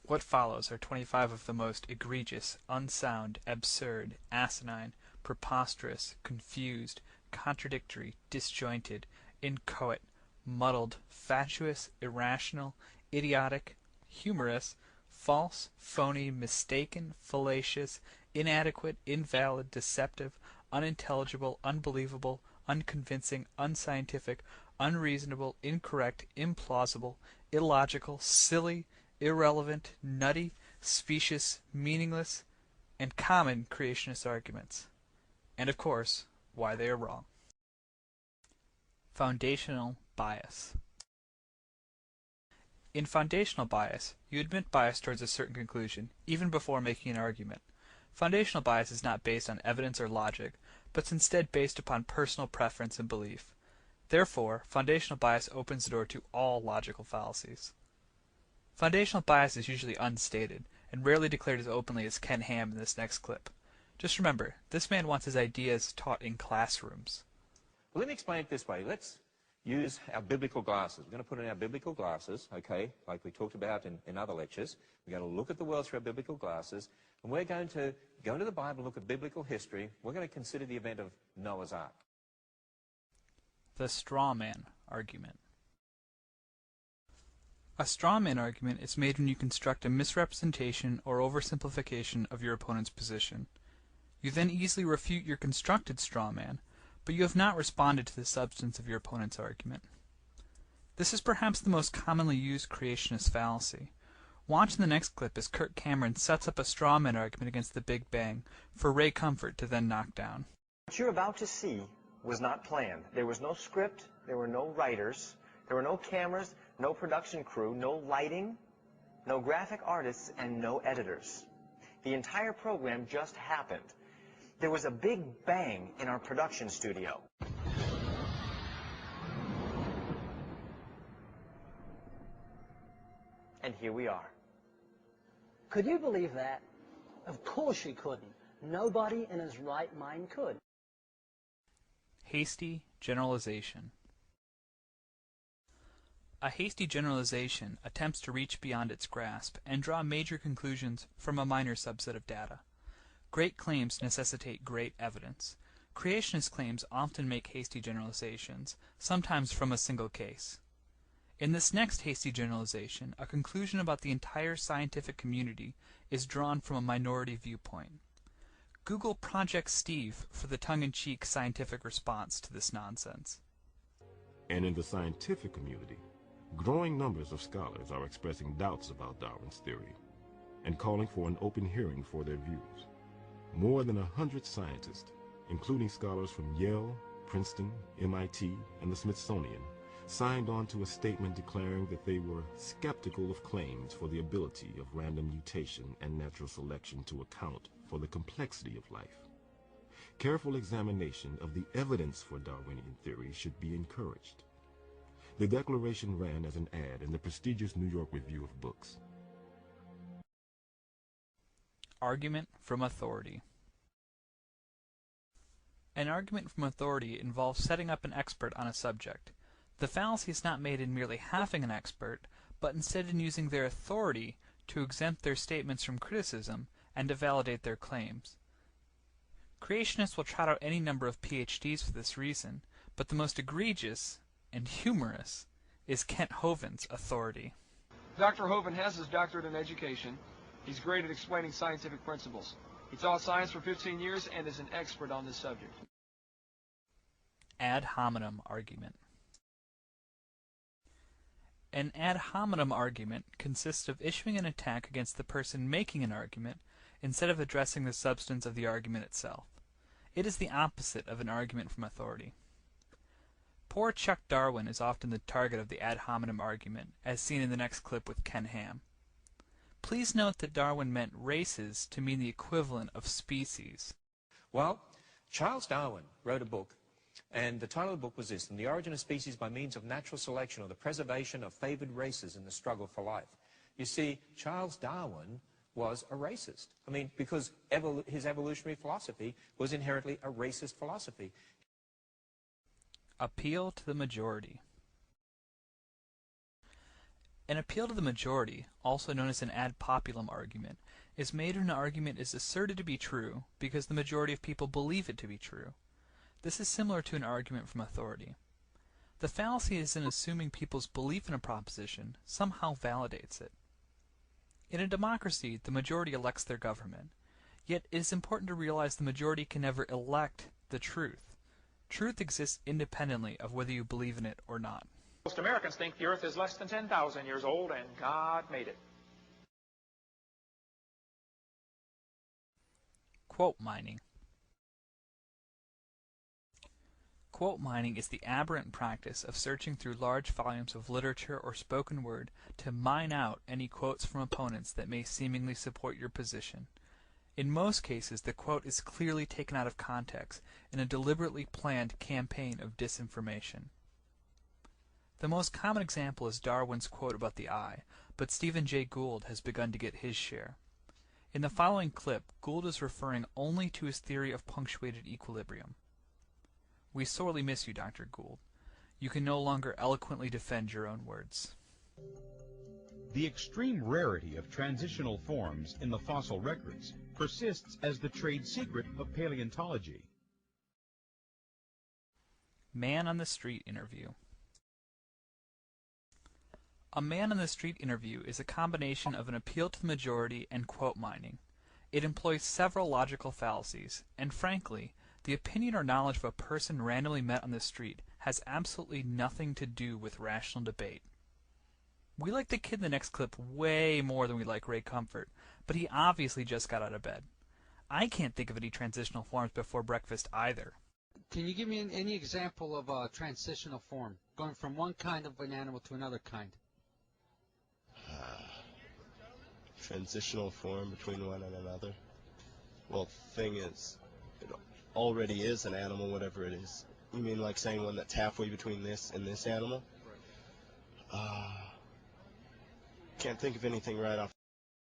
What follows are 25 of the most egregious, unsound, absurd, asinine, preposterous, confused, contradictory, disjointed, inchoate, muddled, fatuous, irrational, idiotic, humorous, false, phony, mistaken, fallacious, inadequate, invalid, deceptive, unintelligible, unbelievable, unconvincing, unscientific, unreasonable, incorrect, implausible, illogical, silly, irrelevant, nutty, specious, meaningless, and common creationist arguments. And of course, why they are wrong. Foundational bias. In foundational bias, you admit bias towards a certain conclusion, even before making an argument. Foundational bias is not based on evidence or logic, but is instead based upon personal preference and belief. Therefore, foundational bias opens the door to all logical fallacies. Foundational bias is usually unstated, and rarely declared as openly as Ken Ham in this next clip. Just remember, this man wants his ideas taught in classrooms. Well, let me explain it this way. Let's use our biblical glasses. We're going to put on our biblical glasses, okay, like we talked about in other lectures. We're going to look at the world through our biblical glasses, and we're going to go into the Bible, look at biblical history. We're going to consider the event of Noah's Ark. The straw man argument. A straw man argument is made when you construct a misrepresentation or oversimplification of your opponent's position. You then easily refute your constructed straw man, but you have not responded to the substance of your opponent's argument. This is perhaps the most commonly used creationist fallacy. Watch in the next clip as Kirk Cameron sets up a straw man argument against the Big Bang for Ray Comfort to then knock down. What you're about to see was not planned. There was no script, there were no writers, there were no cameras, no production crew, no lighting, no graphic artists, and no editors. The entire program just happened. There was a big bang in our production studio. And here we are. Could you believe that? Of course you couldn't. Nobody in his right mind could. Hasty generalization. A hasty generalization attempts to reach beyond its grasp and draw major conclusions from a minor subset of data. Great claims necessitate great evidence. Creationist claims often make hasty generalizations, sometimes from a single case. In this next hasty generalization, a conclusion about the entire scientific community is drawn from a minority viewpoint. Google Project Steve for the tongue-in-cheek scientific response to this nonsense. And in the scientific community, growing numbers of scholars are expressing doubts about Darwin's theory and calling for an open hearing for their views. More than 100 scientists, including scholars from Yale, Princeton, MIT, and the Smithsonian, signed on to a statement declaring that they were skeptical of claims for the ability of random mutation and natural selection to account for the complexity of life. Careful examination of the evidence for Darwinian theory should be encouraged. The declaration ran as an ad in the prestigious New York Review of Books. Argument from authority. An argument from authority involves setting up an expert on a subject. The fallacy is not made in merely having an expert, but instead in using their authority to exempt their statements from criticism and to validate their claims. Creationists will trot out any number of PhDs for this reason, but the most egregious and humorous is Kent Hovind's authority. Dr. Hovind has his doctorate in education. He's great at explaining scientific principles. He taught science for 15 years and is an expert on this subject. Ad hominem argument. An ad hominem argument consists of issuing an attack against the person making an argument instead of addressing the substance of the argument itself. It is the opposite of an argument from authority. Poor Chuck Darwin is often the target of the ad hominem argument, as seen in the next clip with Ken Ham. Please note that Darwin meant races to mean the equivalent of species. Well, Charles Darwin wrote a book, and the title of the book was this: The Origin of Species by Means of Natural Selection, or the Preservation of Favored Races in the Struggle for Life. You see, Charles Darwin was a racist. I mean, because his evolutionary philosophy was inherently a racist philosophy. Appeal to the majority. An appeal to the majority, also known as an ad populum argument, is made when an argument is asserted to be true because the majority of people believe it to be true. This is similar to an argument from authority. The fallacy is in assuming people's belief in a proposition somehow validates it. In a democracy, the majority elects their government. Yet it is important to realize the majority can never elect the truth. Truth exists independently of whether you believe in it or not. Most Americans think the Earth is less than 10,000 years old and God made it. Quote mining. Quote mining is the aberrant practice of searching through large volumes of literature or spoken word to mine out any quotes from opponents that may seemingly support your position. In most cases, the quote is clearly taken out of context in a deliberately planned campaign of disinformation. The most common example is Darwin's quote about the eye, but Stephen Jay Gould has begun to get his share. In the following clip, Gould is referring only to his theory of punctuated equilibrium. We sorely miss you, Dr. Gould. You can no longer eloquently defend your own words. The extreme rarity of transitional forms in the fossil records persists as the trade secret of paleontology. Man on the street interview. A man on the street interview is a combination of an appeal to the majority and quote mining. It employs several logical fallacies, and frankly, the opinion or knowledge of a person randomly met on the street has absolutely nothing to do with rational debate. We like the kid in the next clip way more than we like Ray Comfort, but he obviously just got out of bed. I can't think of any transitional forms before breakfast either. Can you give me any example of a transitional form, going from one kind of an animal to another kind? Transitional form between one and another? Well, the thing is, it already is an animal, whatever it is. You mean like saying one that's halfway between this and this animal? Can't think of anything right off